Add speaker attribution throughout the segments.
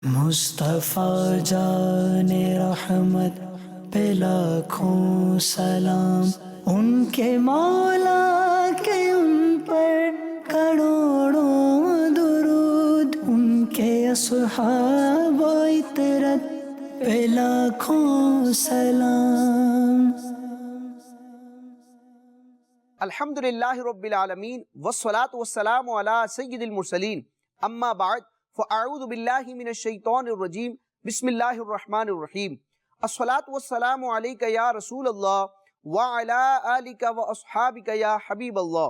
Speaker 1: مصطفیٰ جان رحمت پہ لاکھوں سلام، ان کے مولا کے ان پر کروڑوں درود، ان کے اصحاب و اطرت پہ لاکھوں سلام۔
Speaker 2: الحمدللہ رب العالمین والصلاة والسلام علی سید المرسلین، اما بعد فاعوذ باللہ من الشیطان الرجیم، بسم اللہ الرحمن الرحیم۔ الصلاة والسلام علیک یا رسول اللہ وعلی آلک واصحابک یا حبیب اللہ۔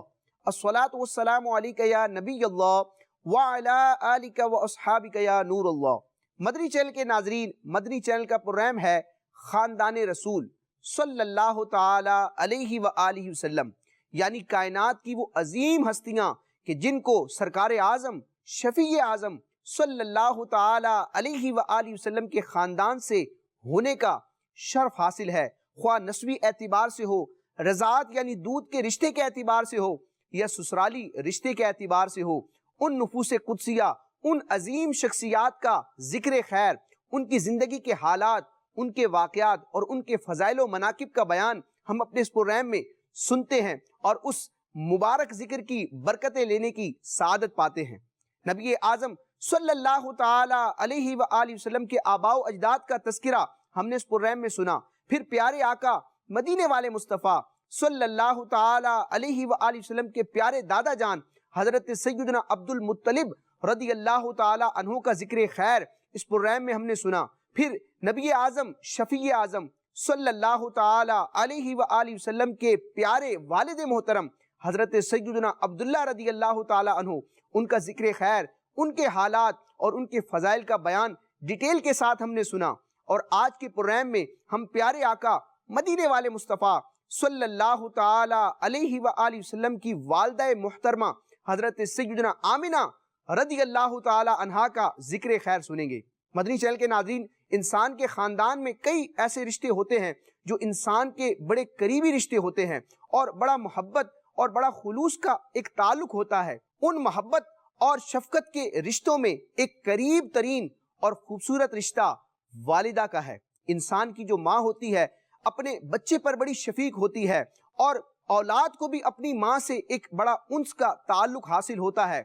Speaker 2: الصلاة والسلام علیک یا نبی اللہ وعلی آلک واصحابک یا نور اللہ۔ مدنی چینل کے ناظرین، مدنی چینل کا پروگرام ہے خاندان رسول صلی اللہ تعالی علیہ وآلہ وسلم، یعنی کائنات کی وہ عظیم ہستیاں کہ جن کو سرکار اعظم شفیع اعظم صلی اللہ تعالی علیہ وآلہ وسلم کے خاندان سے ہونے کا شرف حاصل ہے، خواہ نسبی اعتبار سے ہو، رضاعت یعنی دودھ کے رشتے کے اعتبار سے ہو یا سسرالی رشتے کے اعتبار سے ہو۔ ان نفوس قدسیہ، ان عظیم شخصیات کا ذکر خیر، ان کی زندگی کے حالات، ان کے واقعات اور ان کے فضائل و مناقب کا بیان ہم اپنے اس پروگرام میں سنتے ہیں اور اس مبارک ذکر کی برکتیں لینے کی سعادت پاتے ہیں۔ نبی اعظم صلی اللہ تعالی علیہ وآلہ وسلم کے آباء و اجداد کا تذکرہ ہم نے اس پروگرام میں سنا، پھر پیارے آقا مدینے والے مصطفیٰ صلی اللہ تعالی علیہ وآلہ وسلم کے پیارے دادا جان حضرت سیدنا عبد المطلب رضی اللہ تعالی عنہ کا ذکر خیر اس پروگرام میں ہم نے سنا، پھر نبی اعظم شفیع اعظم صلی اللہ تعالی علیہ وآلہ وسلم کے پیارے والد محترم حضرت سیدنا عبداللہ رضی اللہ تعالی عنہ، ان کا ذکر خیر، ان کے حالات اور ان کے فضائل کا بیان ڈیٹیل کے ساتھ ہم نے سنا۔ اور آج کے پروگرام میں ہم پیارے آقا مدینے والے مصطفیٰ صلی اللہ تعالی علیہ وآلہ وسلم کی والدہ محترمہ حضرت سیدنا آمنہ رضی اللہ تعالی عنہا کا ذکر خیر سنیں گے۔ مدنی چینل کے ناظرین، انسان کے خاندان میں کئی ایسے رشتے ہوتے ہیں جو انسان کے بڑے قریبی رشتے ہوتے ہیں اور بڑا محبت اور بڑا خلوص کا ایک تعلق ہوتا ہے۔ ان محبت اور شفقت کے رشتوں میں ایک قریب ترین اور خوبصورت رشتہ والدہ کا ہے۔ انسان کی جو ماں ہوتی ہے اپنے بچے پر بڑی شفیق ہوتی ہے اور اولاد کو بھی اپنی ماں سے ایک بڑا انس کا تعلق حاصل ہوتا ہے۔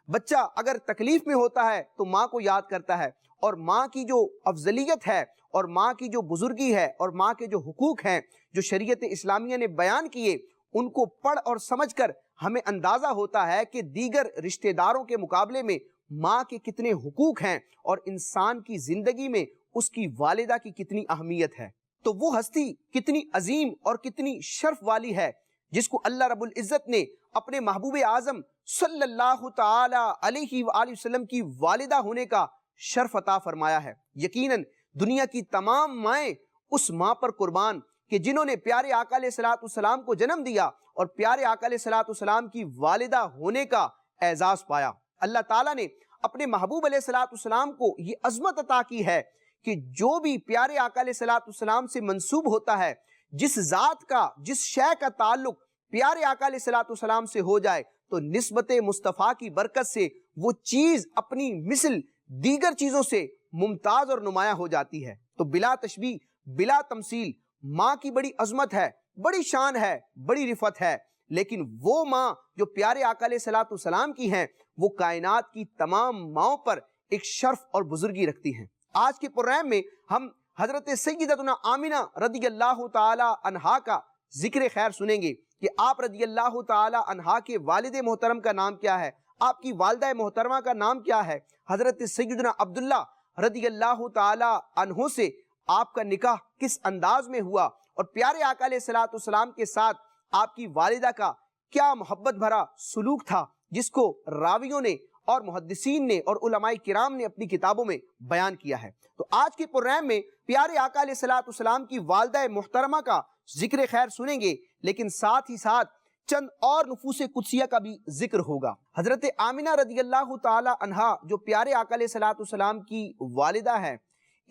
Speaker 2: بچہ اگر تکلیف میں ہوتا ہے تو ماں کو یاد کرتا ہے، اور ماں کی جو افضلیت ہے اور ماں کی جو بزرگی ہے اور ماں کے جو حقوق ہیں جو شریعت اسلامیہ نے بیان کیے، ان کو پڑھ اور سمجھ کر ہمیں اندازہ ہوتا ہے کہ دیگر رشتہ داروں کے مقابلے میں ماں کے کتنے حقوق ہیں اور انسان کی زندگی میں اس کی والدہ کی کتنی اہمیت ہے۔ تو وہ ہستی کتنی عظیم اور کتنی شرف والی ہے جس کو اللہ رب العزت نے اپنے محبوب اعظم صلی اللہ تعالی علیہ وآلہ وسلم کی والدہ ہونے کا شرف عطا فرمایا ہے۔ یقیناً دنیا کی تمام مائیں اس ماں پر قربان کہ جنہوں نے پیارے آقا علیہ السلام کو جنم دیا اور پیارے آقا علیہ السلام کی والدہ ہونے کا اعزاز پایا۔ اللہ تعالیٰ نے اپنے محبوب علیہ السلام کو یہ عظمت عطا کی ہے کہ جو بھی پیارے آقا علیہ السلام سے منسوب ہوتا ہے، جس ذات کا، جس شے کا تعلق پیارے آقا علیہ السلام سے ہو جائے تو نسبت مصطفیٰ کی برکت سے وہ چیز اپنی مثل دیگر چیزوں سے ممتاز اور نمایاں ہو جاتی ہے۔ تو بلا تشبیہ، بلا تمثیل ماں کی بڑی عظمت ہے، بڑی شان ہے، بڑی رفعت ہے، لیکن وہ ماں جو پیارے آقا علیہ السلام کی ہیں وہ کائنات کی تمام ماؤں پر ایک شرف اور بزرگی رکھتی ہیں۔ آج کے پروگرام میں ہم حضرت سیدتنا آمنہ رضی اللہ تعالی عنہا کا ذکر خیر سنیں گے کہ آپ رضی اللہ تعالی عنہا کے والد محترم کا نام کیا ہے، آپ کی والدہ محترمہ کا نام کیا ہے، حضرت سیدنا عبداللہ رضی اللہ تعالی عنہ سے آپ کا نکاح کس انداز میں ہوا اور پیارے آقا علیہ السلام کے ساتھ آپ کی والدہ کا کیا محبت بھرا سلوک تھا جس کو راویوں نے اور محدثین نے اور علماء کرام نے اپنی کتابوں میں بیان کیا ہے۔ تو آج کے پروگرام میں پیارے آقا علیہ السلام کی والدہ محترمہ کا ذکر خیر سنیں گے، لیکن ساتھ ہی ساتھ چند اور نفوس قدسیہ کا بھی ذکر ہوگا۔ حضرت آمنہ رضی اللہ تعالی عنہا جو پیارے آقا علیہ السلام کی والدہ ہے،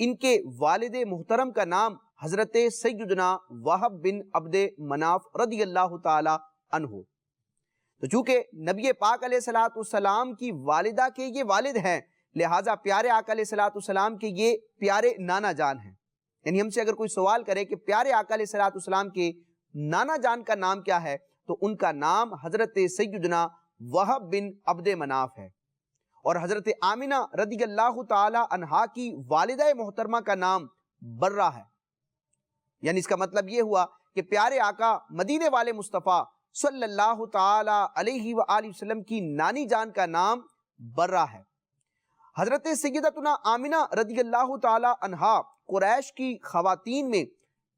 Speaker 2: ان کے والد محترم کا نام حضرت سیدنا وہب بن عبد مناف رضی اللہ تعالی عنہ۔ تو چونکہ نبی پاک علیہ السلام کی والدہ کے یہ والد ہیں، لہٰذا پیارے آقا علیہ الصلوۃ والسلام کے یہ پیارے نانا جان ہیں. یعنی ہم سے اگر کوئی سوال کرے کہ پیارے آقا علیہ الصلوۃ والسلام کے نانا جان کا نام کیا ہے، تو ان کا نام حضرت سیدنا وہب بن عبد مناف ہے. اور حضرت آمنہ رضی اللہ تعالی عنہا کی والدہ محترمہ کا نام برہ ہے. یعنی اس کا مطلب یہ ہوا کہ پیارے آقا مدینے والے مصطفیٰ صلی اللہ تعالی علیہ وآلہ وسلم کی نانی جان کا نام برہ ہے. حضرت سیدتنا آمنہ رضی اللہ تعالی عنہا قریش کی خواتین میں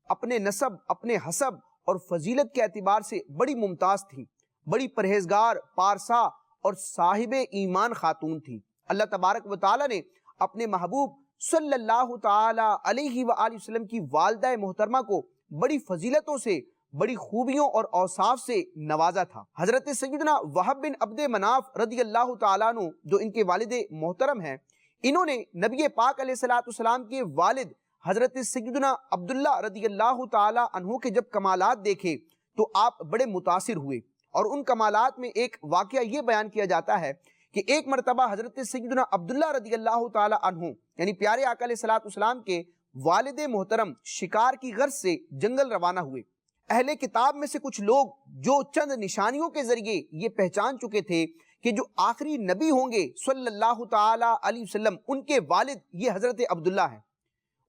Speaker 2: اپنے نسب، اپنے حسب اور فضیلت کے اعتبار سے بڑی ممتاز تھیں، بڑی پرہیزگار، پارسا اور صاحب ایمان خاتون تھیں. اللہ تبارک و تعالی نے اپنے محبوب صلی اللہ تعالی علیہ وآلہ وسلم کی والدہ محترمہ کو بڑی فضیلتوں سے، بڑی خوبیوں اور اوصاف سے نوازا تھا. حضرت سیدنا وہب بن عبد مناف رضی اللہ تعالیٰ عنہ جو ان کے والد محترم ہیں، انہوں نے نبی پاک علیہ الصلوۃ والسلام کے والد حضرت سیدنا عبداللہ رضی اللہ تعالی عنہ کے جب کمالات دیکھے تو آپ بڑے متاثر ہوئے. اور ان کمالات میں ایک واقعہ یہ بیان کیا جاتا ہے کہ ایک مرتبہ حضرت سیدنا عبداللہ رضی اللہ تعالی عنہ یعنی پیارے آقا علیہ الصلوۃ والسلام کے والد محترم شکار کی غرض سے جنگل روانہ ہوئے. اہل کتاب میں سے کچھ لوگ جو چند نشانیوں کے ذریعے یہ پہچان چکے تھے کہ جو آخری نبی ہوں گے صلی اللہ تعالی علیہ وسلم، ان کے والد یہ حضرت عبداللہ ہیں.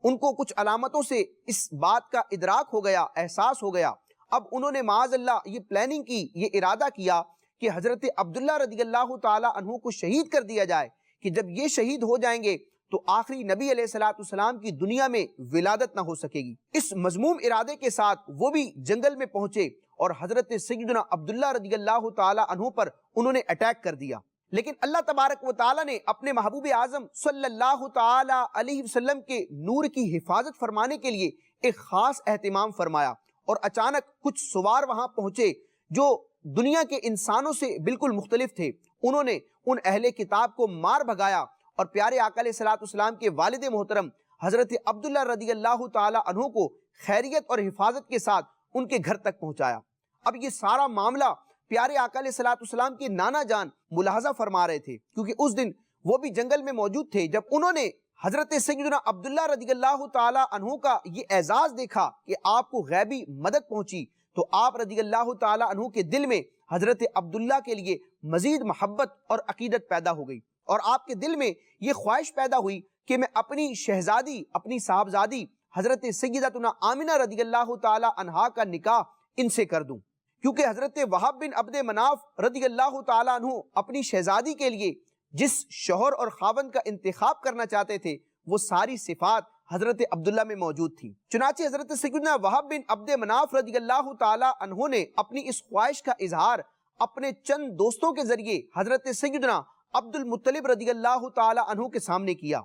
Speaker 2: ان کو کچھ علامتوں سے اس بات کا ادراک ہو گیا، احساس ہو گیا. اب انہوں نے معاذ اللہ یہ پلاننگ کی، یہ ارادہ کیا کہ حضرت عبداللہ رضی اللہ تعالی عنہ کو شہید کر دیا جائے، کہ جب یہ شہید ہو جائیں گے تو آخری نبی علیہ الصلوۃ والسلام کی دنیا میں ولادت نہ ہو سکے گی. اس مذموم ارادے کے ساتھ وہ بھی جنگل میں پہنچے اور حضرت سیدنا عبداللہ رضی اللہ تعالی عنہ پر انہوں نے اٹیک کر دیا. لیکن اللہ تبارک و تعالی نے اپنے محبوب اعظم صلی اللہ تعالی علیہ وسلم کے نور کی حفاظت فرمانے کے لیے ایک خاص اہتمام فرمایا. اور اچانک کچھ سوار وہاں پہنچے جو دنیا کے انسانوں سے بالکل مختلف تھے. انہوں نے ان اہل کتاب کو مار بھگایا اور پیارے آقا علیہ الصلوۃ والسلام کے والد محترم حضرت عبداللہ رضی اللہ تعالی عنہ کو خیریت اور حفاظت کے ساتھ ان کے گھر تک پہنچایا. اب یہ سارا معاملہ پیارے آقا علیہ الصلوۃ والسلام کے نانا جان ملاحظہ فرما رہے تھے، کیونکہ اس دن وہ بھی جنگل میں موجود تھے. جب انہوں نے حضرت سیدنا عبداللہ رضی اللہ تعالی عنہ کا یہ اعزاز دیکھا کہ آپ کو غیبی مدد پہنچی، تو آپ رضی اللہ تعالی عنہ کے دل میں حضرت عبداللہ کے لیے مزید محبت اور عقیدت پیدا ہو گئی. اور آپ کے دل میں یہ خواہش پیدا ہوئی کہ میں اپنی شہزادی، اپنی صاحبزادی حضرت سیدتنا آمنہ رضی اللہ تعالی عنہا کا نکاح ان سے کر دوں. کیونکہ حضرت وہب بن عبد مناف رضی اللہ تعالی عنہ اپنی شہزادی کے لیے جس شوہر اور خاوند کا انتخاب کرنا چاہتے تھے وہ ساری صفات حضرت عبداللہ میں موجود تھی. چنانچہ حضرت سیدنا وہب بن عبد مناف رضی اللہ تعالی عنہ نے اپنی اس خواہش کا اظہار اپنے چند دوستوں کے ذریعے حضرت سیدنا عبد المطلب رضی اللہ تعالی عنہ کے سامنے کیا.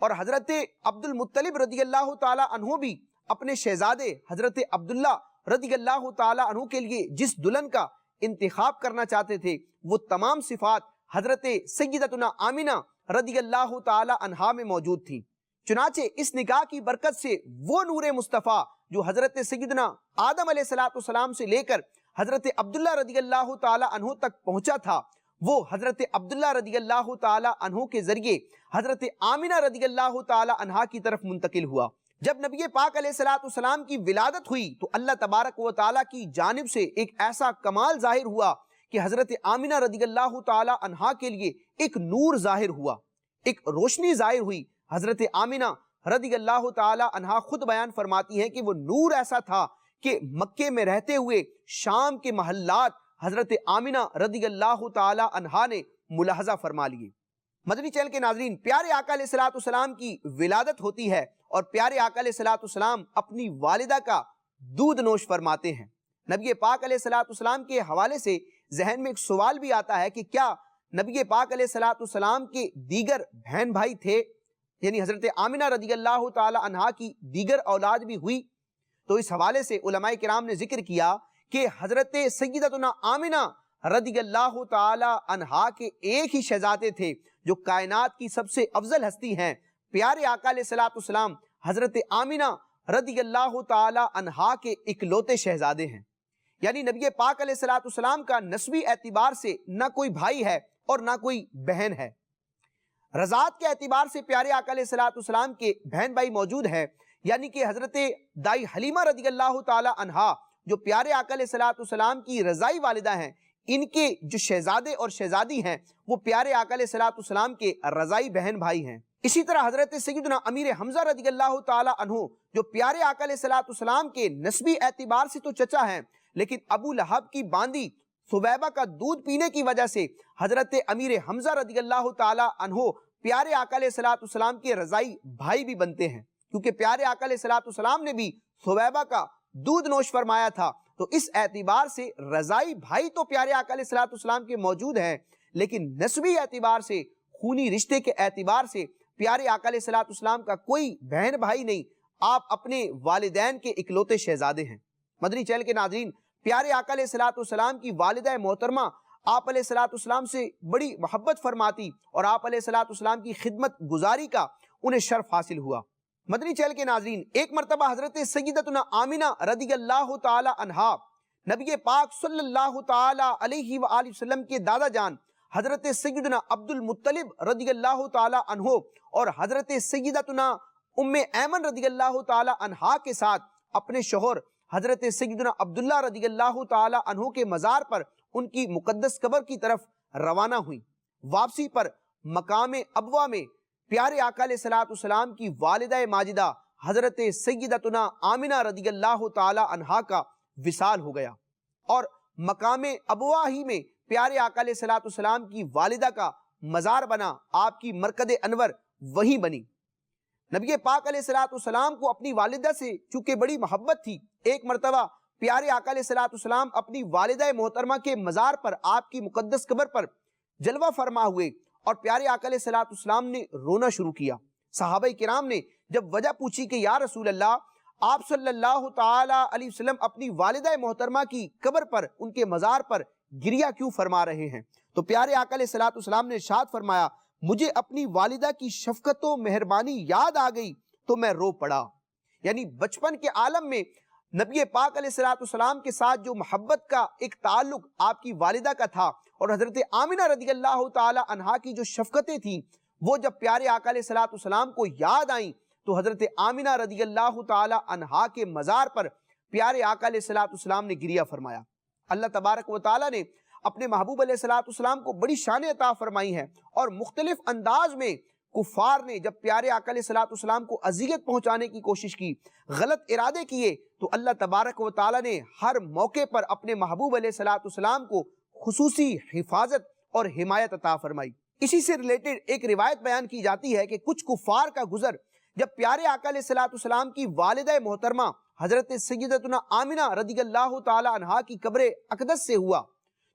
Speaker 2: اور حضرت عبد المطلب رضی اللہ تعالی عنہ بھی اپنے شہزادے حضرت عبداللہ رضی اللہ تعالی عنہ کے لیے جس دلہن کا انتخاب کرنا چاہتے تھے وہ تمام صفات حضرت سیدتنا آمنہ رضی اللہ تعالی عنہا میں موجود تھی. چنانچہ اس نکاح کی برکت سے وہ نور مصطفیٰ جو حضرت سیدنا آدم علیہ الصلوۃ والسلام سے لے کر حضرت عبداللہ رضی اللہ تعالی عنہ تک پہنچا تھا، وہ حضرت عبداللہ رضی اللہ تعالی عنہ کے ذریعے حضرت آمنہ رضی اللہ تعالی عنہا کی طرف منتقل ہوا. جب نبی پاک علیہ الصلوۃ والسلام کی ولادت ہوئی تو اللہ تبارک و تعالیٰ کی جانب سے ایک ایسا کمال ظاہر ہوا کہ حضرت آمنہ رضی اللہ تعالی عنہا کے لیے ایک نور ظاہر ہوا، ایک روشنی ظاہر ہوئی. حضرت آمنہ رضی اللہ تعالی عنہا خود بیان فرماتی ہیں کہ وہ نور ایسا تھا کہ مکے میں رہتے ہوئے شام کے محلات حضرت آمنہ رضی اللہ تعالی عنہا نے ملاحظہ فرما لیے. مدنی چینل کے ناظرین، پیارے آقا علیہ الصلوۃ والسلام کی ولادت ہوتی ہے اور پیارے آقا علیہ الصلوۃ والسلام اپنی والدہ کا دودھ نوش فرماتے ہیں. نبی پاک علیہ الصلوۃ والسلام کے حوالے سے ذہن میں ایک سوال بھی آتا ہے کہ کیا نبی پاک علیہ الصلوۃ والسلام کے دیگر بہن بھائی تھے، یعنی حضرت آمنہ رضی اللہ تعالی عنہا کی دیگر اولاد بھی ہوئی؟ تو اس حوالے سے علماء کرام نے ذکر کیا کہ حضرت سیدتنا آمنہ رضی اللہ تعالی عنہا کے ایک ہی شہزادے تھے جو کائنات کی سب سے افضل ہستی ہیں. پیارے آقا علیہ الصلوۃ والسلام حضرت آمنہ رضی اللہ تعالی عنہا کے اکلوتے شہزادے ہیں. یعنی نبی پاک علیہ الصلوۃ والسلام کا نسبی اعتبار سے نہ کوئی بھائی ہے اور نہ کوئی بہن ہے. رضاعت کے اعتبار سے پیارے آقا علیہ الصلوۃ والسلام کے بہن بھائی موجود ہیں، یعنی کہ حضرت دائی حلیمہ رضی اللہ تعالی عنہا جو پیارے آقا علیہ الصلوۃ والسلام کی رضائی والدہ ہیں، ان کے جو شہزادے اور شہزادی ہیں وہ پیارے آقا علیہ الصلوۃ والسلام کے رضائی بہن بھائی ہیں۔ اسی طرح حضرت سیدنا امیر حمزہ رضی اللہ تعالی عنہ جو پیارے آقا علیہ الصلوۃ والسلام کے نسبی اعتبار سے تو چچا ہیں، لیکن ابو لہب کی باندی ثویبہ کا دودھ پینے کی وجہ سے حضرت امیر حمزہ رضی اللہ تعالی عنہ پیارے آقا علیہ الصلوۃ والسلام کے رضائی بھائی بھی بنتے ہیں، کیونکہ پیارے آقا علیہ الصلوۃ والسلام نے بھی ثویبہ کا دودھ نوش فرمایا تھا۔ تو اس اعتبار سے رضائی بھائی تو پیارے آقا علیہ الصلوۃ والسلام کے موجود ہیں، لیکن نسبی اعتبار سے، خونی رشتے کے اعتبار سے پیارے آقا علیہ الصلوۃ والسلام کا کوئی بہن بھائی نہیں، آپ اپنے والدین کے اکلوتے شہزادے ہیں۔ مدنی چینل کے ناظرین، پیارے آقا علیہ الصلوۃ والسلام کی والدہ محترمہ آپ علیہ الصلوۃ والسلام سے بڑی محبت فرماتی اور آپ علیہ الصلوۃ والسلام کی خدمت گزاری کا انہیں شرف حاصل ہوا۔ مدنی چینل کے ناظرین، ایک مرتبہ حضرت سیدتنا آمنہ رضی اللہ تعالی عنہا نبی پاک صلی اللہ تعالی علیہ وآلہ وسلم کے دادا جان حضرت سیدنا عبد المطلب رضی اللہ تعالی عنہ اور حضرت سیدتنا ام ایمن رضی اللہ تعالی عنہا کے ساتھ اپنے شوہر حضرت سیدنا عبداللہ رضی اللہ تعالی عنہ کے مزار پر ان کی مقدس قبر کی طرف روانہ ہوئیں۔ واپسی پر مقام ابوا میں پیارے آقا علیہ الصلوۃ والسلام کی والدہ ماجدہ حضرت سیدتنا آمنہ رضی اللہ تعالی عنہا کا وصال ہو گیا، اور مقام ابوا ہی میں پیارے آقا علیہ الصلوۃ والسلام کی والدہ کا مزار بنا، آپ کی مرکز انور وہیں بنی۔ نبی پاک علیہ الصلوۃ والسلام کو اپنی والدہ سے چونکہ بڑی محبت تھی، ایک مرتبہ پیارے آقا علیہ الصلوۃ والسلام اپنی والدہ محترمہ کے مزار پر آپ کی مقدس قبر پر جلوہ فرما ہوئے اور پیارے آقا علیہ الصلوۃ والسلام نے رونا شروع کیا۔ صحابہ کرام نے جب وجہ پوچھی کہ یا رسول اللہ، آپ صلی اللہ تعالی علیہ وسلم اپنی والدہ محترمہ کی قبر پر، ان کے مزار پر گریہ کیوں فرما رہے ہیں، تو پیارے آقا علیہ الصلوۃ والسلام نے ارشاد فرمایا، مجھے اپنی والدہ کی شفقت و مہربانی یاد آ گئی تو میں رو پڑا۔ یعنی بچپن کے عالم میں نبی پاک علیہ الصلوۃ والسلام کے ساتھ جو محبت کا ایک تعلق آپ کی والدہ کا تھا، اور حضرت آمنہ رضی اللہ تعالی عنہا کی جو شفقتیں تھیں، وہ جب پیارے آقا علیہ الصلوۃ والسلام کو یاد آئیں تو حضرت آمنہ رضی اللہ تعالی عنہا کے مزار پر پیارے آقا علیہ الصلوۃ والسلام نے گریہ فرمایا۔ اللہ تبارک و تعالی نے اپنے محبوب علیہ الصلوۃ والسلام کو بڑی شان عطا فرمائی ہے، اور مختلف انداز میں کفار نے جب پیارے آقا علیہ الصلوۃ والسلام کو اذیت پہنچانے کی کوشش کی، غلط ارادے کیے، تو اللہ تبارک و تعالی نے ہر موقع پر اپنے محبوب علیہ الصلوۃ والسلام کو خصوصی حفاظت اور حمایت عطا فرمائی۔ اسی سے ریلیٹڈ ایک روایت بیان کی جاتی ہے کہ کچھ کفار کا گزر جب پیارے آقا علیہ الصلوۃ والسلام کی والدہ محترمہ حضرت سیدتنا آمنہ رضی اللہ تعالی عنہا کی قبر اقدس سے ہوا،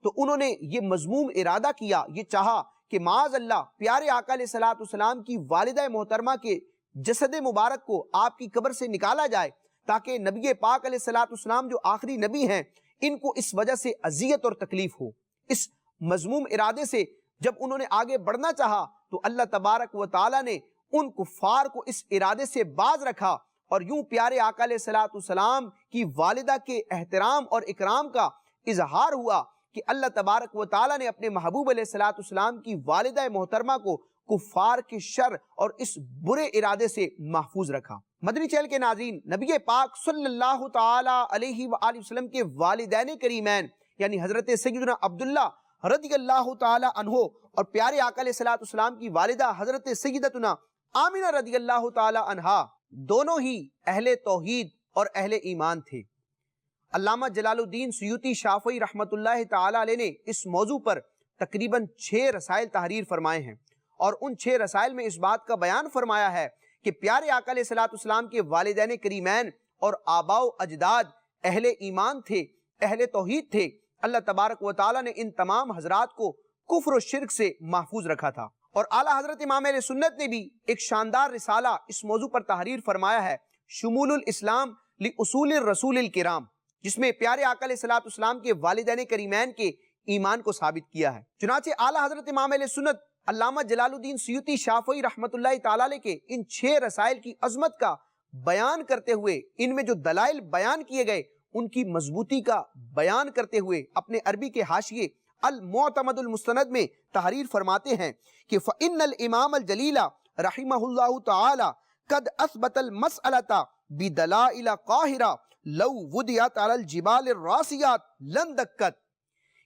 Speaker 2: تو انہوں نے یہ مذموم ارادہ کیا، یہ چاہا کہ معاذ اللہ پیارے آقا علیہ الصلوۃ والسلام کی والدہ محترمہ کے جسد مبارک کو آپ کی قبر سے نکالا جائے، تاکہ نبی پاک علیہ الصلوۃ والسلام جو آخری نبی ہیں ان کو اس وجہ سے اذیت اور تکلیف ہو۔ اس مذموم ارادے سے جب انہوں نے آگے بڑھنا چاہا تو اللہ تبارک و تعالی نے ان کفار کو اس ارادے سے باز رکھا، اور یوں پیارے آقا علیہ الصلوۃ والسلام کی والدہ کے احترام اور اکرام کا اظہار ہوا کہ اللہ تبارک و تعالی نے اپنے محبوب علیہ الصلوۃ والسلام کی والدہ محترمہ کو کفار کے شر اور اس برے ارادے سے محفوظ رکھا۔ مدنی چینل کے ناظرین، نبی پاک صلی اللہ تعالی علیہ وآلہ وسلم کے والدین کریمین یعنی حضرت سیدنا عبداللہ رضی اللہ تعالی عنہ اور پیارے آقا علیہ الصلوۃ والسلام کی والدہ حضرت سیدتنا آمنہ رضی اللہ تعالی عنہا دونوں ہی اہل توحید اور اہل ایمان تھے۔ علامہ جلال الدین سیوطی شافعی رحمت اللہ تعالی علیہ نے اس موضوع پر تقریباً 6 رسائل تحریر فرمائے ہیں، اور ان 6 رسائل میں اس بات کا بیان فرمایا ہے کہ پیارے آقا علیہ الصلوۃ والسلام کے والدین کریمین اور آباء و اجداد اہل ایمان تھے، اہل توحید تھے۔ اللہ تبارک و تعالی نے ان تمام حضرات کو کفر و شرک سے محفوظ رکھا تھا، اور اعلیٰ حضرت امام اہل سنت نے بھی ایک شاندار رسالہ اس موضوع پر تحریر فرمایا ہے، شمول الاسلام لاصول الرسول الکرام، جس میں پیارے آقا علیہ الصلوۃ والسلام کے والدین کریمین کے ایمان کو ثابت کیا ہے۔ چنانچہ اعلیٰ حضرت امام اہل سنت علامہ جلال الدین سیوطی شافعی رحمت اللہ تعالی علیہ کے ان 6 رسائل کی عظمت کا بیان کرتے ہوئے، ان میں جو دلائل بیان کیے گئے ان کی مضبوطی کا بیان کرتے ہوئے اپنے عربی کے حاشیے المعتمد المستند میں تحریر فرماتے ہیں کہ فإن الامام الجلیل رحمہ اللہ تعالی قد اثبت المسألة بدلائل قاہرہ لو وضعت علی الجبال الراسیات لن دکت،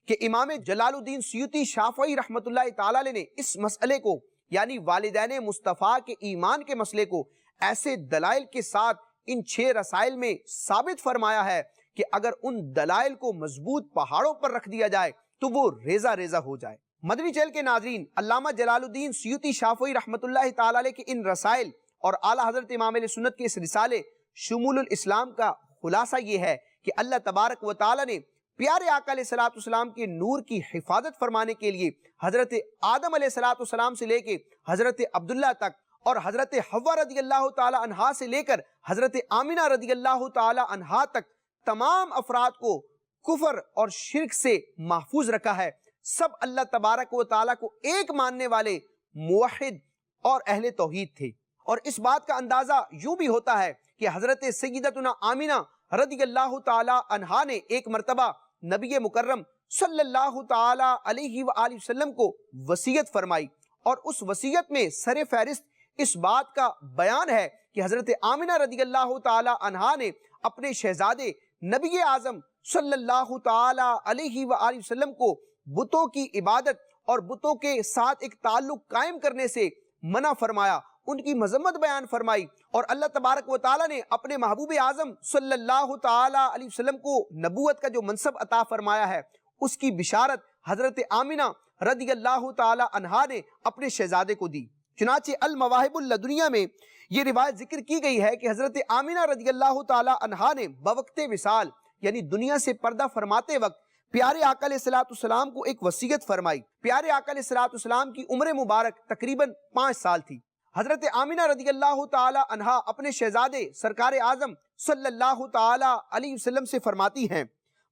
Speaker 2: کہ امام جلال الدین سیوطی شافعی رحمت اللہ تعالی علیہ نے اس مسئلے کو یعنی والدین مصطفیٰ کے ایمان کے مسئلے کو ایسے دلائل کے ساتھ ان 6 رسائل میں ثابت فرمایا ہے کہ اگر ان دلائل کو مضبوط پہاڑوں پر رکھ دیا جائے تو وہ ریزہ ریزہ ہو جائے۔ مدنی چینل کے ناظرین، علامہ جلال الدین سیوطی شافعی رحمت اللہ تعالی علیہ کے ان رسائل اور اعلیٰ حضرت امام علیہ سنت کے اس رسالے شمول الاسلام کا خلاصہ یہ ہے کہ اللہ تبارک و تعالی نے پیارے آقا علیہ السلام کے نور کی حفاظت فرمانے کے لیے حضرت آدم علیہ السلام سے لے کے حضرت عبداللہ تک اور حضرت حوا رضی اللہ تعالی عنہا سے لے کر حضرت آمینہ رضی اللہ تعالی عنہا تک تمام افراد کو کفر اور شرک سے محفوظ رکھا ہے۔ سب اللہ تبارک و تعالی کو ایک ماننے والے موحد اور اہل توحید تھے، اور اس بات کا اندازہ یوں بھی ہوتا ہے کہ حضرت سیدتنا آمینہ رضی اللہ تعالی عنہا نے ایک مرتبہ نبی مکرم صلی اللہ تعالی علیہ وآلہ وسلم کو وصیت فرمائی، اور اس وصیت میں سر فہرست اس بات کا بیان ہے کہ حضرت آمینہ رضی اللہ تعالی عنہا نے اپنے شہزادے نبی اعظم صلی اللہ تعالی علیہ وآلہ وسلم کو بتوں کی عبادت اور بتوں کے ساتھ ایک تعلق قائم کرنے سے منع فرمایا، ان کی مذمت بیان فرمائی، اور اللہ تبارک و تعالی نے اپنے محبوب اعظم صلی اللہ تعالی علیہ وسلم کو نبوت کا جو منصب عطا فرمایا ہے اس کی بشارت حضرت آمینہ رضی اللہ تعالی عنہا نے اپنے شہزادے کو دی۔ چنانچہ المواہب اللدنیہ میں یہ روایت ذکر کی گئی ہے کہ حضرت آمینہ رضی اللہ تعالی عنہا نے بوقت وصال یعنی دنیا سے پردہ فرماتے وقت پیارے آقا علیہ السلام کو ایک وصیت فرمائی۔ پیارے آقا علیہ السلام کی عمر مبارک تقریباً 5 سال تھی۔ حضرت آمینہ رضی اللہ تعالی عنہا اپنے شہزادے سرکار اعظم صلی اللہ تعالی علیہ وسلم سے فرماتی ہیں،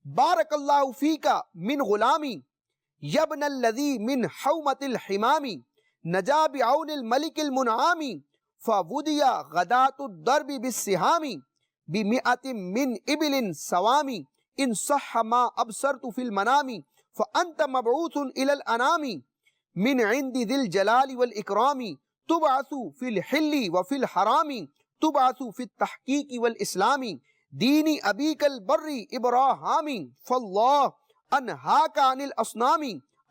Speaker 2: بارک اللہ فیکا من غلامی یبن الذی من حومت الحمامی نجا بعون الملک المنعامی فودیا غدات الضرب بالسہامی بمئت من ابل سوامی ان صح ما ابصرت فی المنامی فانت مبعوث الى الانامی من عند ذی الجلال والاکرامی تبعث فی الحل وفی الحرام تبعث فی التحقیق والاسلام دین ابیک البر ابراہام فاللہ انہاک عن الاصنام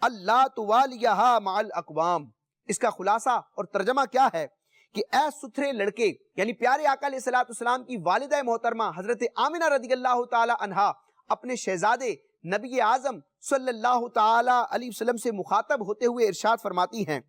Speaker 2: اللہ توالیہا مع الاقوام۔ اس کا خلاصہ اور ترجمہ کیا ہے کہ اے ستھرے لڑکے، یعنی پیارے آقا علیہ السلام کی والدہ محترمہ حضرت آمینہ رضی اللہ تعالی عنہا اپنے شہزادے نبی اعظم صلی اللہ تعالی علیہ وسلم سے مخاطب ہوتے ہوئے ارشاد فرماتی ہیں،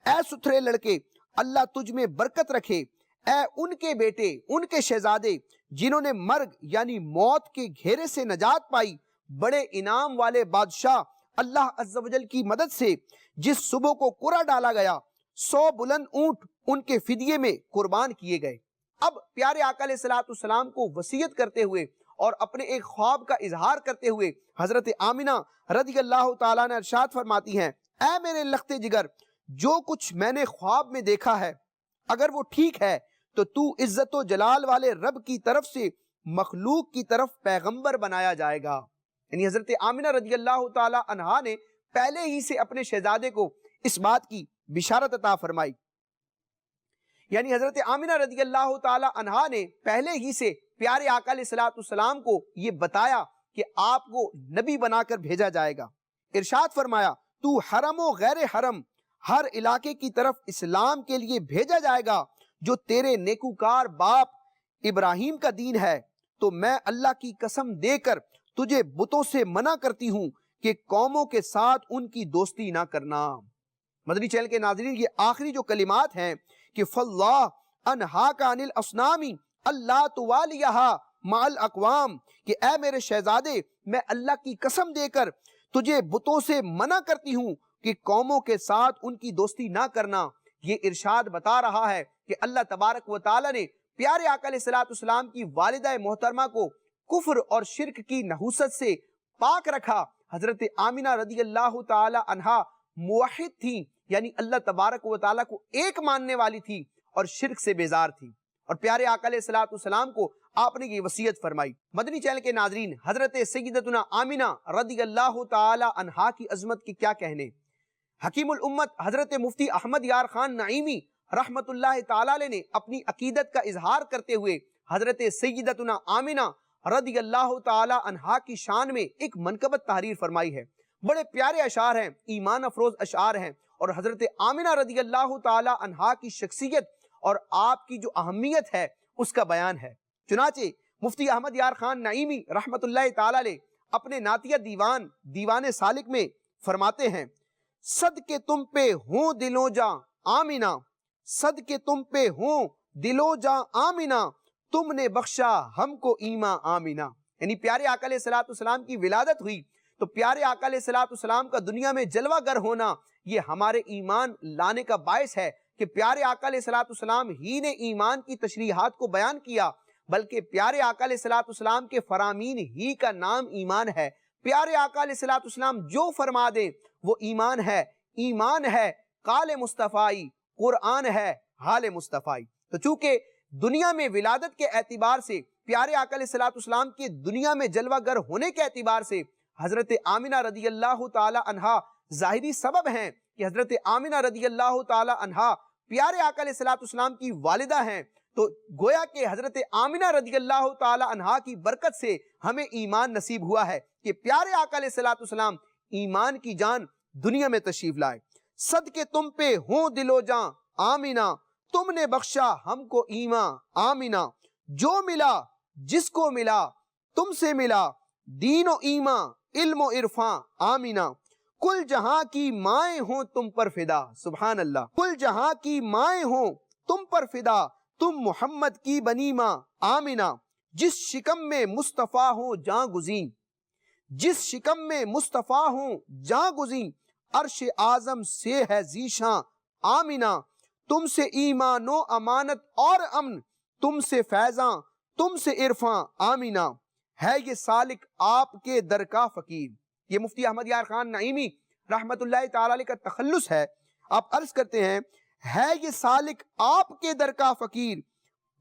Speaker 2: اے ستھرے لڑکے، اللہ تجھ میں برکت رکھے، اے ان کے بیٹے، ان کے شہزادے جنہوں نے مرگ یعنی موت کے گھیرے سے نجات پائی، بڑے انعام والے بادشاہ اللہ عز و جل کی مدد سے جس صبح کو قرعہ ڈالا گیا 100 بلند اونٹ ان کے فدیے میں قربان کیے گئے۔ اب پیارے آقا علیہ السلام کو وصیت کرتے ہوئے اور اپنے ایک خواب کا اظہار کرتے ہوئے حضرت آمینہ رضی اللہ تعالیٰ نے ارشاد فرماتی ہیں، اے میرے لخت جگر، جو کچھ میں نے خواب میں دیکھا ہے اگر وہ ٹھیک ہے تو تو عزت و جلال والے رب کی طرف سے مخلوق کی طرف پیغمبر بنایا جائے گا۔ یعنی حضرت آمینہ رضی اللہ تعالی عنہا نے پہلے ہی سے اپنے شہزادے کو اس بات کی بشارت عطا فرمائی، یعنی حضرت آمینہ رضی اللہ تعالی عنہا نے پہلے ہی سے پیارے آقا علیہ السلام کو یہ بتایا کہ آپ کو نبی بنا کر بھیجا جائے گا۔ ارشاد فرمایا، تو حرم و غیر حرم ہر علاقے کی طرف اسلام کے لیے بھیجا جائے گا جو تیرے نیکوکار باپ ابراہیم کا دین ہے، تو میں اللہ کی قسم دے کر تجھے بتوں سے منع کرتی ہوں کہ قوموں کے ساتھ ان کی دوستی نہ کرنا۔ مدنی چینل کے ناظرین، یہ آخری جو کلمات ہیں کہ فَاللَّهُ أَنْهَاكَ عَنِ الْأَصْنَامِ اللہ توالیہا مع الاقوام، کہ اے میرے شہزادے، میں اللہ کی قسم دے کر تجھے بتوں سے منع کرتی ہوں کہ قوموں کے ساتھ ان کی دوستی نہ کرنا۔ یہ ارشاد بتا رہا ہے کہ اللہ تبارک و تعالی نے پیارے آقا علیہ السلام کی والدہ محترمہ کو کفر اور شرک کی نحوست سے پاک رکھا۔ حضرت آمینہ رضی اللہ تعالی عنہا موحد تھی، یعنی اللہ تبارک و تعالی کو ایک ماننے والی تھی اور شرک سے بیزار تھی، اور پیارے آقا علیہ الصلوۃ والسلام کو آپ نے یہ وصیت فرمائی۔ مدنی چینل کے ناظرین، حضرت سیدتنا آمنہ رضی اللہ تعالی عنہا کی عظمت کی کیا کہنے۔ حکیم الامت حضرت مفتی احمد یار خان نعیمی رحمت اللہ تعالی علیہ نے اپنی عقیدت کا اظہار کرتے ہوئے حضرت سیدتنا آمنہ رضی اللہ تعالی عنہا کی شان میں ایک منقبت تحریر فرمائی ہے۔ بڑے پیارے اشعار ہیں، ایمان افروز اشعار ہیں، اور حضرت آمنہ رضی اللہ تعالی عنہا کی شخصیت اور آپ کی جو اہمیت ہے اس کا بیان ہے۔ چنانچہ مفتی احمد یار خان نعیمی رحمت اللہ تعالی علیہ اپنے نعتیہ دیوان سالک میں فرماتے ہیں، صدقے تم پہ ہوں دلوں جاں آمنہ، صدقے تم پہ ہوں دلوں جاں آمنہ، تم نے بخشا ہم کو ایمان آمنہ۔ یعنی پیارے آقا علیہ الصلوۃ والسلام کی ولادت ہوئی تو پیارے آقا علیہ الصلوۃ والسلام کا دنیا میں جلوہ گر ہونا یہ ہمارے ایمان لانے کا باعث ہے کہ پیارے آقا علیہ الصلوۃ والسلام ہی نے ایمان کی تشریحات کو بیان کیا، بلکہ پیارے آقا علیہ الصلوۃ والسلام کے فرامین ہی کا نام ایمان ہے۔ پیارے آقا علیہ الصلوۃ والسلام جو فرما دیں وہ ایمان ہے، ایمان ہے قال مصطفی، قرآن ہے حال مصطفی۔ تو چونکہ دنیا میں ولادت کے اعتبار سے پیارے آقا علیہ الصلوۃ والسلام کے دنیا میں جلوہ گر ہونے کے اعتبار سے حضرت آمنہ رضی اللہ تعالی عنہا ظاہری سبب ہیں کہ حضرت آمنہ رضی اللہ تعالی عنہا پیارے آقا علیہ الصلوۃ والسلام کی والدہ ہیں، تو گویا کہ حضرت آمنہ رضی اللہ تعالی عنہا کی برکت سے ہمیں ایمان نصیب ہوا ہے کہ پیارے آقا علیہ الصلوۃ والسلام ایمان کی جان دنیا میں تشریف لائے۔ صدقے تم پہ ہوں دلو جاں آمنہ، تم نے بخشا ہم کو ایمان آمنہ، جو ملا جس کو ملا تم سے ملا، دین و ایمان علم و عرفان آمنہ، کل جہاں کی مائیں ہوں تم پر فدا۔ سبحان اللہ، کل جہاں کی مائیں ہوں تم پر فدا، تم محمد کی بنی ماں آمنہ، جس شکم میں مصطفیٰ ہوں جاں گزین، جس شکم میں مصطفیٰ ہوں جاں گزین، عرش اعظم سے ہے ذیشاں آمنہ، تم سے ایمان و امانت اور امن، تم سے فیضاں تم سے عرفاں آمنہ، ہے یہ سالک آپ کے در کا فقیر۔ یہ مفتی احمد یار خان نعیمی رحمت اللہ تعالی علیہ کا تخلص ہے۔ آپ عرض کرتے ہیں، ہے یہ سالک آپ کے در کا فقیر،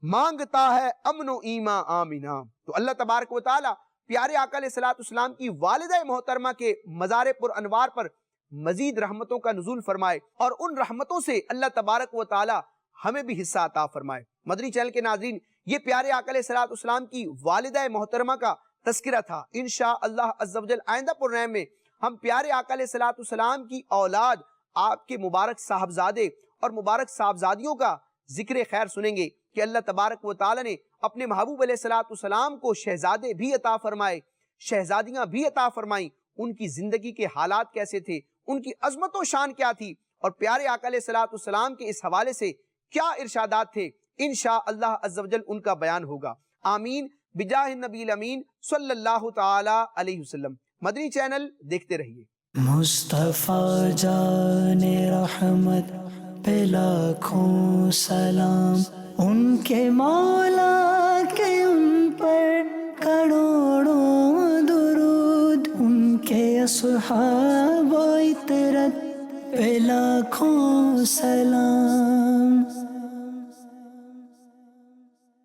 Speaker 2: مانگتا ہے امن و ایمان آمنہ۔ تو اللہ تبارک و تعالی پیارے آقا علیہ الصلوۃ والسلام کی والدہ محترمہ کے مزار پر انوار پر مزید رحمتوں کا نزول فرمائے، اور ان رحمتوں سے اللہ تبارک و تعالی ہمیں بھی حصہ عطا فرمائے۔ مدنی چینل کے ناظرین، یہ پیارے آقا علیہ الصلوۃ والسلام کی والدہ محترمہ کا تذکرہ تھا۔ انشاءاللہ عز و جل آئندہ پروگرام میں ہم پیارے آقا علیہ الصلوۃ والسلام کی اولاد، آپ کے مبارک صاحبزادے اور مبارک صاحبزادیوں کا ذکر خیر سنیں گے کہ اللہ تبارک و تعالی نے اپنے محبوب علیہ الصلوۃ والسلام کو شہزادے بھی عطا فرمائے، شہزادیاں بھی عطا فرمائیں، ان کی زندگی کے حالات کیسے تھے، ان کی عظمت و شان کیا تھی، اور پیارے آقا علیہ الصلوۃ والسلام کے اس حوالے سے کیا ارشادات تھے، انشاءاللہ عز و جل ان کا بیان ہوگا۔ آمین بجاہ النبی الامین صلی اللہ تعالی علیہ وسلم۔ مدنی چینل دیکھتے رہیے۔
Speaker 1: مصطفیٰ جان رحمت پہ لاکھوں سلام، ان کے مولا کے ان پر کروڑوں درود، ان کے اصحاب و اطرت پہ لاکھوں سلام۔